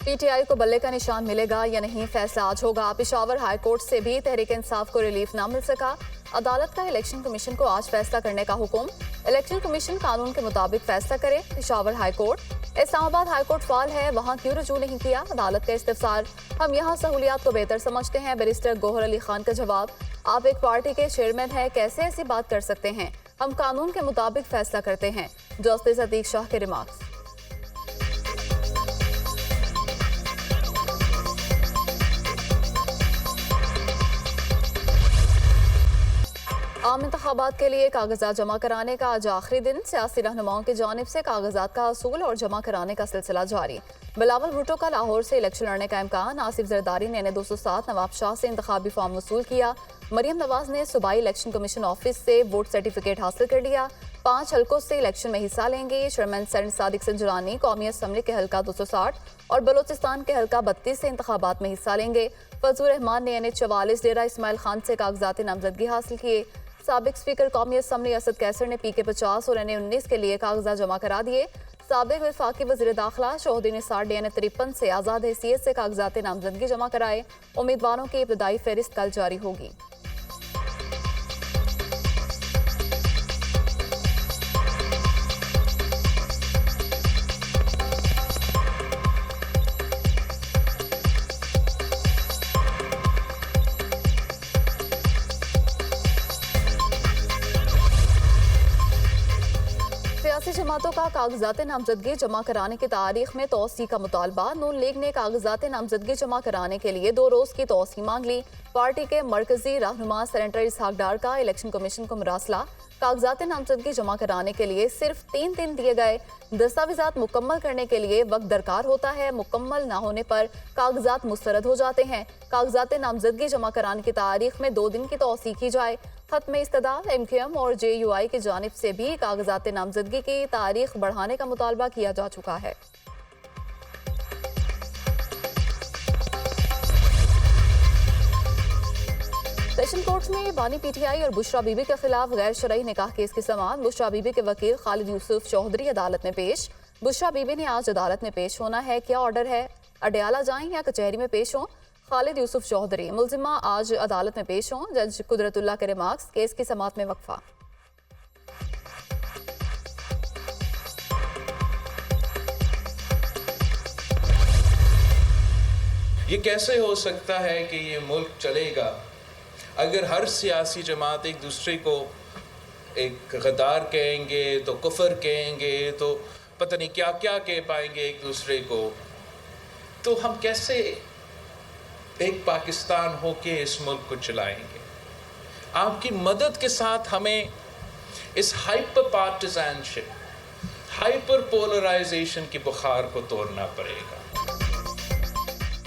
PTI को बल्ले का निशान मिलेगा या नहीं, फैसला आज होगा। पेशावर हाई कोर्ट से भी तहरीक इंसाफ को रिलीफ ना मिल सका। अदालत का इलेक्शन कमीशन को आज फैसला करने का हुक्म। इलेक्शन कमीशन कानून के मुताबिक फैसला करे। Peshawar high court. Islamabad high court फाल है, वहां क्यों रुजू नहीं किया अदालत का इस्तिफसार। हम यहाँ सहूलियात को बेहतर समझते हैं। बैरिस्टर गोहर अली खान का जवाब, आप एक पार्टी के चेयरमैन हैं, कैसे ऐसी बात कर सकते हैं। हम कानून के मुताबिक फैसला करते हैं। जस्टिस अतीक शाह के रिमार्क्स। आम इंतखाबात के लिए कागजात जमा कराने का आज आखिरी दिन। सियासी रहनुमाओं की जानिब से कागजात का असूल और जमा कराने का सिलसिला जारी। बिलावल भुट्टो का लाहौर से इलेक्शन लड़ने का इम्कान। आसिफ जरदारी ने 207 नवाब शाह से इंतखाबी फॉर्म वसूल किया। मरियम नवाज ने सूबाई इलेक्शन कमीशन ऑफिस से वोट सर्टिफिकेट हासिल कर लिया। 5 हल्कों से इलेक्शन में हिस्सा लेंगे। चेयरमैन सेनेट सादिक संजरानी कौमी असम्बली के हल्का 260 और बलोचिस्तान के हल्का 32 से इंतखाबात में हिस्सा लेंगे। फजलुर रहमान ने NH44 डेरा इस्माइल खान से कागजात नामजदगी हासिल किए। साबिक स्पीकर कौमी असम्बली असद कैसर ने PK 50 और NA 19 के लिए कागजात जमा करा दिए। साबिक वफाकी वज़ीर दाखिला शोहदी निसार DNA 53 से आज़ाद हैसियत से कागजात नामजदगी जमा कराए। उम्मीदवारों की इब्तदाई फहरिस्त कल जारी होगी। सियासी जमातों का कागजात नामजदगी जमा कराने की तारीख में तोसी का मुतालबा। नून लीग ने कागजात नामजदगी जमा कराने के लिए 2 रोज की तोसी मांग ली। पार्टी के मरकजी रहनुमा सेनेटर इसहाक डार का इलेक्शन कमीशन को मरासला। कागजात नामजदगी जमा कराने के लिए सिर्फ 3 दिन दिए गए। दस्तावेजात मुकम्मल करने के लिए वक्त दरकार होता है, मुकम्मल ना होने पर कागजात मुस्तरद हो जाते हैं। कागजात नामजदगी जमा कराने की तारीख में 2 दिन की तोसी की जाए। खत्म इस्तदाद MQM और JUI की जानिब से भी कागजात नामजदगी की तारीख बढ़ाने का मुतालबा किया जा चुका है। सेशन कोर्ट में बानी PTI और बुशरा बीबी के खिलाफ गैर शरई निकाह केस की समाअत। बुशरा बीबी के वकील खालिद यूसुफ चौधरी अदालत में पेश। बुशरा बीबी ने आज अदालत में पेश होना है। क्या ऑर्डर है, अडयाला जाएं या कचहरी में पेश हों। खालिद यूसुफ चौधरी, मुलजिमा आज अदालत में पेश हों। जज कुदरतुल्लाह के रिमार्क्स। केस की समाअत में वक्फा। ये कैसे हो सकता है कि ये मुल्क चलेगा अगर हर सियासी जमात एक दूसरे को एक गद्दार कहेंगे, तो कुफर कहेंगे, तो पता नहीं क्या क्या कह पाएंगे एक दूसरे को। तो हम कैसे एक पाकिस्तान होके इस मुल्क को चलाएंगे। आपकी मदद के साथ हमें इस हाइपर पार्टिजानशिप, हाइपर पोलराइजेशन की बुखार को तोड़ना पड़ेगा।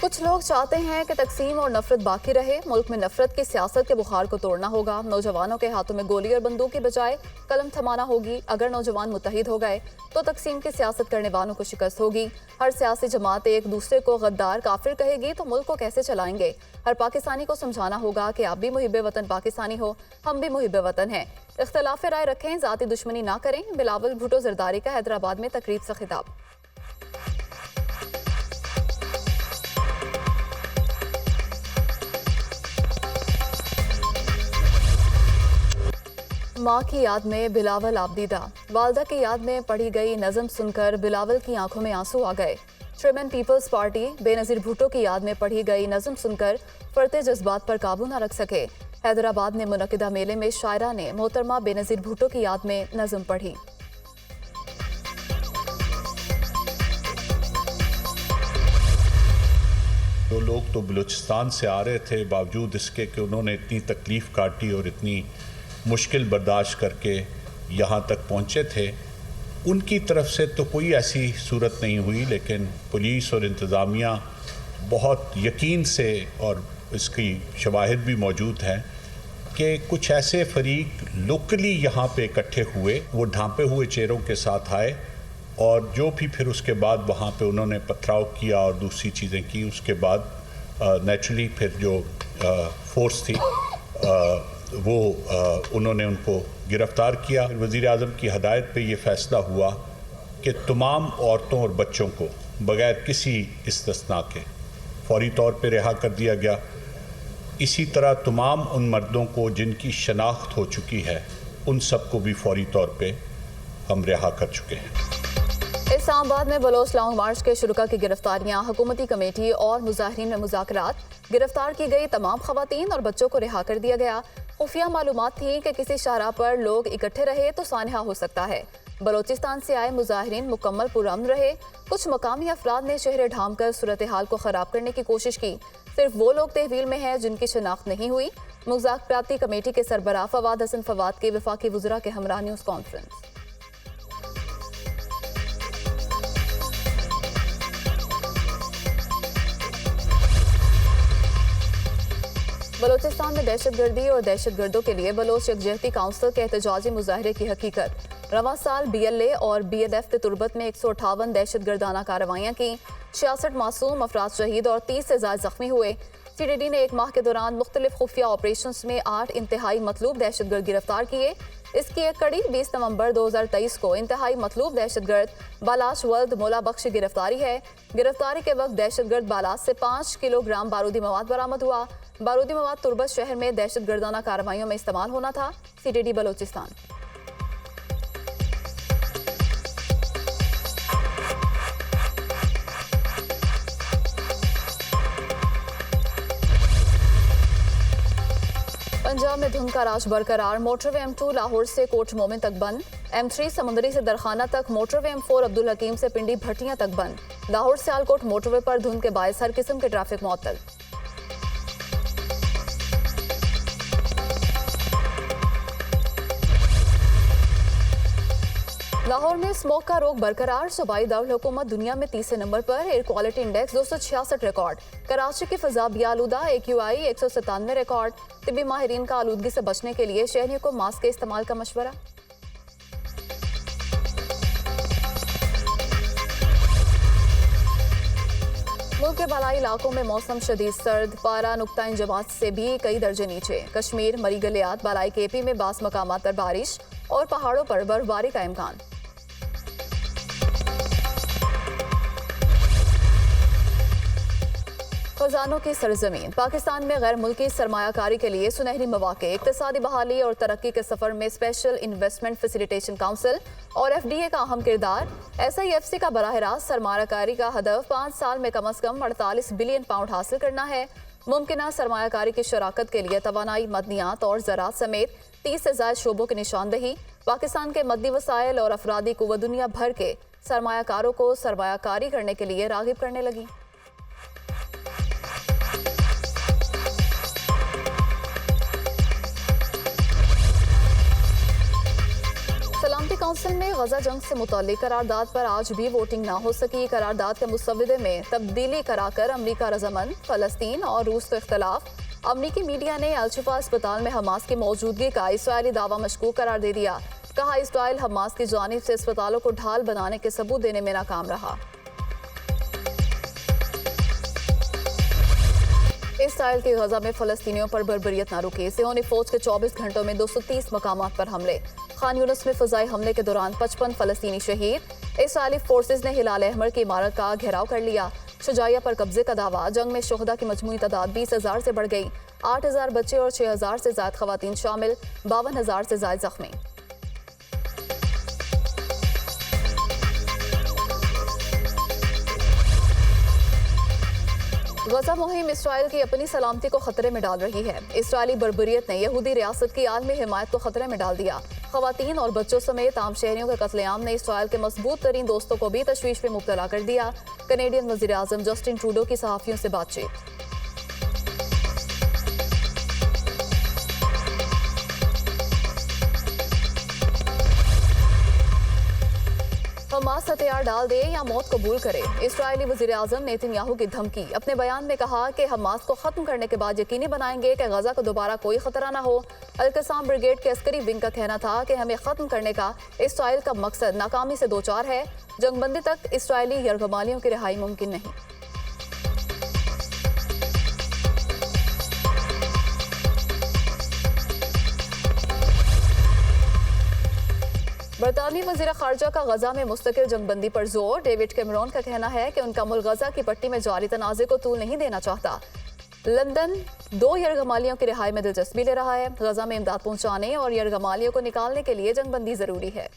कुछ लोग चाहते हैं कि तकसीम और नफरत बाकी रहे। मुल्क में नफरत की सियासत के बुखार को तोड़ना होगा। नौजवानों के हाथों में गोली और बंदूक की बजाय कलम थमाना होगी। अगर नौजवान मुत्तहिद हो गए तो तकसीम की सियासत करने वालों को शिकस्त होगी। हर सियासी जमात एक दूसरे को गद्दार काफिर कहेगी तो मुल्क को कैसे चलाएंगे। हर पाकिस्तानी को समझाना होगा कि आप भी मुहिब वतन पाकिस्तानी हो, हम भी मुहिब वतन हैं। इख्तलाफ राय रखें, जाती दुश्मनी ना करें। बिलावल भुट्टो जरदारी का हैदराबाद में तकरीब से खिताब। माँ की याद में बिलावल आबदीदा। वालदा की याद में पढ़ी गई नज़म सुनकर बिलावल की आंखों में आंसू आ गए। चेयरमैन पीपल्स पार्टी बेनज़ीर भुट्टो की याद में पढ़ी गई नज़म सुनकर फरते जज्बात पर काबू न रख सके। हैदराबाद में मुनक़िदा मेले में शायरा ने मोहतरमा बेनज़ीर भुट्टो की याद में नज़म पढ़ी। जो लोग तो बलूचिस्तान से आ रहे थे, बावजूद इसके कि उन्होंने इतनी तकलीफ़ काटी और इतनी मुश्किल बर्दाश्त करके यहाँ तक पहुँचे थे, उनकी तरफ से तो कोई ऐसी सूरत नहीं हुई। लेकिन पुलिस और इंतज़ामिया बहुत यकीन से, और इसकी शवाहिद भी मौजूद हैं, कि कुछ ऐसे फरीक लोकली यहाँ पे इकट्ठे हुए, वो ढांपे हुए चेहरों के साथ आए और जो भी फिर उसके बाद वहाँ पे उन्होंने पथराव किया और दूसरी चीज़ें की। उसके बाद नेचुरली फिर जो फोर्स थी वो उन्होंने उनको गिरफ़्तार किया। वज़ीर आज़म की हदायत पे ये फ़ैसला हुआ कि तमाम औरतों और बच्चों को बग़ैर किसी इस्तिस्ना के फौरी तौर पर रिहा कर दिया गया। इसी तरह तमाम उन मर्दों को जिनकी शनाख्त हो चुकी है, उन सब को भी फौरी तौर पे हम रिहा कर चुके हैं। इस्लामाबाद में बलोच लॉन्ग मार्च के शुरुका की गिरफ्तारियां, हुकूमती कमेटी और मुजाहिरीन में मुज़ाकरात, गिरफ्तार की गई तमाम खवातीन और बच्चों को रिहा कर दिया गया। खुफिया मालूमात थी कि किसी शाहराह पर लोग इकट्ठे रहे तो सानहा हो सकता है। बलोचिस्तान से आए मुजाहिरीन मुकम्मल पुरअमन रहे। कुछ मकामी अफराद ने चेहरे ढाम कर सूरत हाल को ख़राब करने की कोशिश की। सिर्फ वो लोग तहवील में हैं जिनकी शनाख्त नहीं हुई। मुज़ाकराती कमेटी के सरबराह फवाद हसन फवाद की वफाकी वज़रा के हमरा न्यूज़ कॉन्फ्रेंस। बलोचिस्तान में दहशतगर्दी और दहशतगर्दों के लिए बलोच यकजहती काउंसिल के एहतजाजी मुजाहरे की हकीकत। रवां साल BLA और BLF की तुरबत में 158 दहशतगर्दाना कार्रवाइयाँ की, 66 मासूम अफराद शहीद और 30 से ज़ायद जख्मी हुए। CDD ने एक माह के दौरान मुख्तलिफ खुफिया ऑपरेशन में 8 इंतहाई मतलूब दहशतगर्द गिरफ्तार किए। इसकी एक कड़ी 20 नवंबर 2023 को इंतहाई मतलूब दहशतगर्द बालाश वल्द मोला बख्श की गिरफ्तारी है। गिरफ्तारी के वक्त दहशतगर्द बालाश से 5 किलोग्राम बारूदी मवाद बरामद हुआ। बारूदी मवाद तुरबत शहर में दहशतगर्दाना कार्रवाइयों में इस्तेमाल होना था। CDD बलोचिस्तान। पंजाब में धुंध का राज बरकरार, मोटरवे M2 लाहौर से कोट मोमिन तक बंद। M3 समुंदरी से दरखाना तक, मोटरवे M4 अब्दुल हकीम से पिंडी भट्टियां तक बंद। लाहौर से आलकोट मोटरवे पर धुंध के बायस हर किस्म के ट्रैफिक मुअत्तल। लाहौर में स्मोक का रोक बरकरार, सूबाई दारुल हुकूमत दुनिया में तीसरे नंबर पर, air quality index 266 record. Karachi की फिजा भी आलूदा, AQI 197 रिकॉर्ड। तिब्बी माहिरीन का आलूदगी से बचने के लिए शहरियों को मास्क के इस्तेमाल का मशवरा। मुल्क के बालाई इलाकों में मौसम शदीद सर्द, पारा नुक्ता इंजमात से भी कई दर्जे नीचे। कश्मीर, मरी गलियात, बालाई KP में बास मकामात पर बारिश और पहाड़ों पर बर्फबारी का इम्कान। खजानों की सरजमीन, पाकिस्तान में गैर मुल्की सरमायाकारी के लिए सुनहरी मौके, इक्तिसादी बहाली और तरक्की के सफर में स्पेशल इन्वेस्टमेंट फैसिलिटेशन काउंसिल और FDA का अहम किरदार। SIFC का बराह रास्त सरमायाकारी का हदफ 5 साल में कम अज कम 48 बिलियन पाउंड हासिल करना है। मुमकिन सरमायाकारी की शराकत के लिए तवानाई, मदनियात और ज़राअत समेत 30 से ज़ायद शोबों की निशानदही। पाकिस्तान के मद्दी वसाइल और अफरादी कुव्वत दुनिया भर के सरमायाकारों को सरमायाकारी करने के लिए रागिब करने लगी। सलामती काउंसिल में गजा जंग से मुताल्लिक करारदाद पर आज भी वोटिंग ना हो सकी। करारदाद के मुसव्विदे में तब्दीली कराकर अमरीका रजामंद, फलस्तीन और रूस तो इख्तलाफ। अमरीकी मीडिया ने अल-शिफा अस्पताल में हमास की मौजूदगी का इसराइली दावा मशकूक करार दे दिया। कहा इसराइल हमास की जानिब से अस्पतालों को ढाल बनाने के सबूत देने में नाकाम रहा। इसराइल की गजा में फलस्तीनियों पर बर्बरियत न रुकी। सिहोनी फौज के 24 घंटों में 230 मकामात पर हमले। खान यूनिस में फजाई हमले के दौरान 55 फलस्तीनी शहीद। इसराइली फोर्सेज ने हिलाल अहमर की इमारत का घेराव कर लिया। शुजाइया पर कब्जे का दावा। जंग में शुहदा की मजमूई तादाद 20,000 से बढ़ गई। 8,000 बच्चे और 6,000 से ज्यादा खवातीन शामिल, 52,000 से ज्यादा जख्मी। गजा मुहिम इसराइल की अपनी सलामती को खतरे में डाल रही है। इसराइली बर्बरियत ने यहूदी रियासत की आलमी हिमायत को खतरे में डाल दिया। खवातीन और बच्चों समेत आम शहरियों के कत्लेआम ने इसराइल के मजबूत तरीन दोस्तों को भी तशवीश में मुब्तला कर दिया। कनेडियन वज़ीर आज़म जस्टिन ट्रूडो की सहाफ़ियों से बातचीत। हमास हथियार डाल दे या मौत कबूल करे, इसराइली वज़ीर आज़म नेतन्याहू की धमकी। अपने बयान में कहा कि हमास को खत्म करने के बाद यकीनी बनाएंगे कि गजा को दोबारा कोई खतरा न हो। अल-कसाम ब्रिगेड के अस्करी विंग का कहना था कि हमें खत्म करने का इसराइल का मकसद नाकामी से दो चार है। जंगबंदी तक इसराइली यरगमालियों की रिहाई मुमकिन नहीं। बरतानवी वज़ीर ख़ारजा का गजा में मुस्तकिल जंगबंदी पर जोर। डेविड कैमरॉन का कहना है कि उनका मुल्क गजा की पट्टी में जारी तनाज़े को तूल नहीं देना चाहता। लंदन 2 यरगमालियों की रिहाई में दिलचस्पी ले रहा है। गजा में इमदाद पहुंचाने और यरगमालियों को निकालने के लिए जंगबंदी जरूरी है।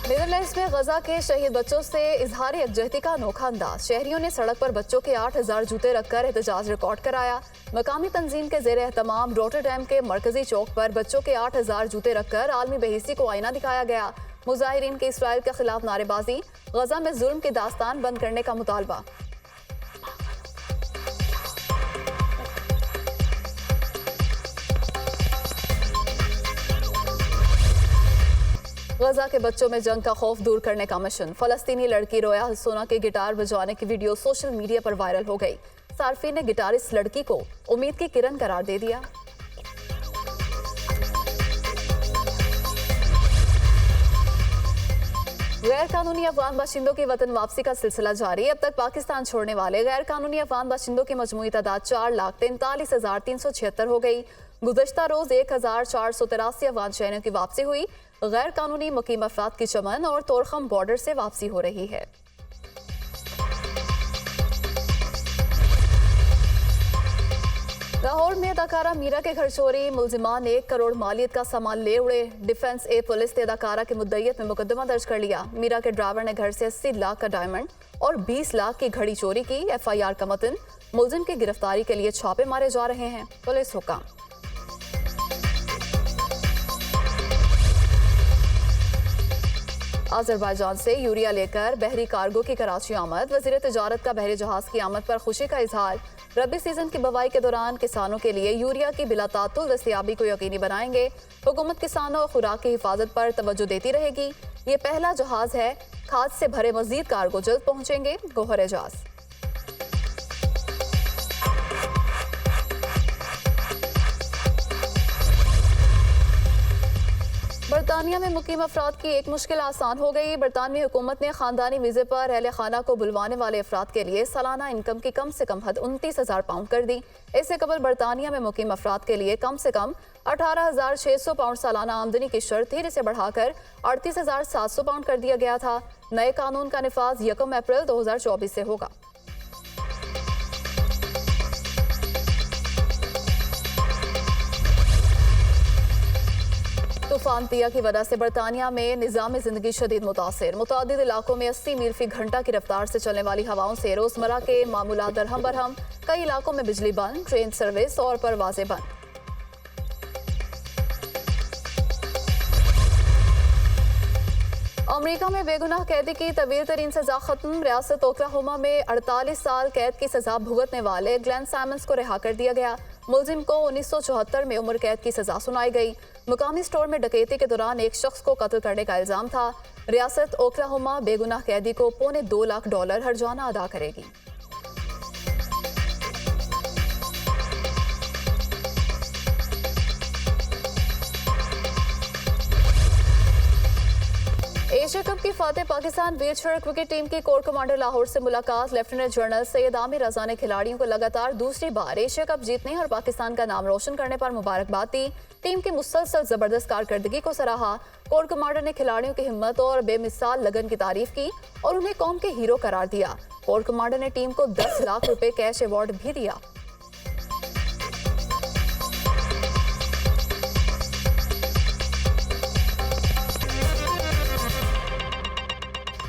नीदरलैंड्स में गजा के शहीद बच्चों से इजहार यकजहती का अनोखा अंदाज। शहरियों ने सड़क पर बच्चों के 8000 जूते रखकर एहतजाज रिकॉर्ड कराया। मकामी तंजीम के जेर एहतमाम रोटरडैम के मरकजी चौक पर बच्चों के 8000 जूते रखकर आलमी बेहिसी को आईना दिखाया गया। मुजाहिरीन के इसराइल के खिलाफ नारेबाजी, गजा में जुल्म की दास्तान बंद करने का मुतालबा। गजा के बच्चों में जंग का खौफ दूर करने का मिशन। फलस्तीनी लड़की रोया हसोना के गिटार बजाने की वीडियो सोशल मीडिया पर वायरल हो गई। सार्फिन ने गिटारिस्ट लड़की को उम्मीद की किरण करार दे दिया। गैर कानूनी अफगान बाशिंदों की वतन वापसी का सिलसिला जारी। अब तक पाकिस्तान छोड़ने वाले गैर कानूनी अफगान बाशिंदों की मजमूई तादाद 4,43,376 हो गई। गुज़श्ता रोज 1,483 अफगान शहरियों की वापसी हुई। गैर कानूनी मुकीम अफराद की चमन और तोरखम बॉर्डर से वापसी हो रही है। लाहौर में अदाकारा मीरा के घर चोरी, मुलजिमान 1 करोड़ मालियत का सामान ले उड़े। डिफेंस ए पुलिस ने अदाकारा की मुद्दईयत में मुकदमा दर्ज कर लिया। मीरा के ड्राइवर ने घर से 80 लाख का डायमंड और 20 लाख की घड़ी चोरी की। FIR का मतन, मुलजिम की गिरफ्तारी के लिए छापे मारे जा रहे हैं। पुलिस हुक्म। अजरबैजान से यूरिया लेकर बहरी कार्गो की कराची आमद। वज़ीर तिजारत का बहरी जहाज की आमद पर खुशी का इजहार। रबी सीजन की बुवाई के दौरान किसानों के लिए यूरिया की बिला तातुल दस्तयाबी को यकीनी बनाएंगे। हुकूमत किसानों और खुराक की हिफाजत पर तवज्जो देती रहेगी। ये पहला जहाज है। खाद से भरे मजीद कार्गो जल्द पहुंचेंगे। गोहर एजाज। बरतानिया में मुकीम अफराद की एक मुश्किल आसान हो गई। बरतानवी हुकूमत ने खानदानी वीज़े पर अहले खाना को बुलवाने वाले अफराद के लिए सालाना इनकम की कम से कम हद 29,000 पाउंड कर दी। इससे कबल बरतानिया में मुकीम अफराद के लिए कम से कम 18,600 पाउंड सालाना आमदनी की शर्त थी, जिसे बढ़ाकर 38,700 पाउंड कर दिया गया था। नए कानून का निफाज 1 अप्रैल 2024 से होगा। तूफान पिया की वजह से बरतानिया में निज़ाम ज़िंदगी शदीद मुतासिर। मुतादिद इलाकों में 80 मील फी घंटा की रफ्तार से चलने वाली हवाओं से रोजमर्रा के मामूलात दरहम बरहम। कई इलाकों में बिजली बंद, ट्रेन सर्विस और परवाजें बंद। अमेरिका में बेगुनाह कैदी की तवील तरीन सजा खत्म। रियासत ओक्लाहोमा में 48 साल कैद की सजा भुगतने वाले ग्लेन साइमंस को रिहा कर दिया गया। मुलजिम को 1974 में उम्र कैद की सजा सुनाई गई। मुकामी स्टोर में डकैती के दौरान एक शख्स को कत्ल करने का इल्जाम था। रियासत ओक्लाहोमा बेगुनाह कैदी को $2.25 लाख हर्जाना अदा करेगी। एशिया कप की फातेह पाकिस्तान वीरशर क्रिकेट टीम की कोर कमांडर लाहौर से मुलाकात। लेफ्टिनेंट जनरल सैयद आमिर रजा ने खिलाड़ियों को लगातार दूसरी बार एशिया कप जीतने और पाकिस्तान का नाम रोशन करने पर मुबारकबाद दी। टीम की मुसलसल जबरदस्त कारकर्दगी को सराहा। कोर कमांडर ने खिलाड़ियों की हिम्मत और बेमिसाल लगन की तारीफ की और उन्हें कौम के हीरो करार दिया। कोर कमांडर ने टीम को 10 लाख रुपए कैश अवार्ड भी दिया।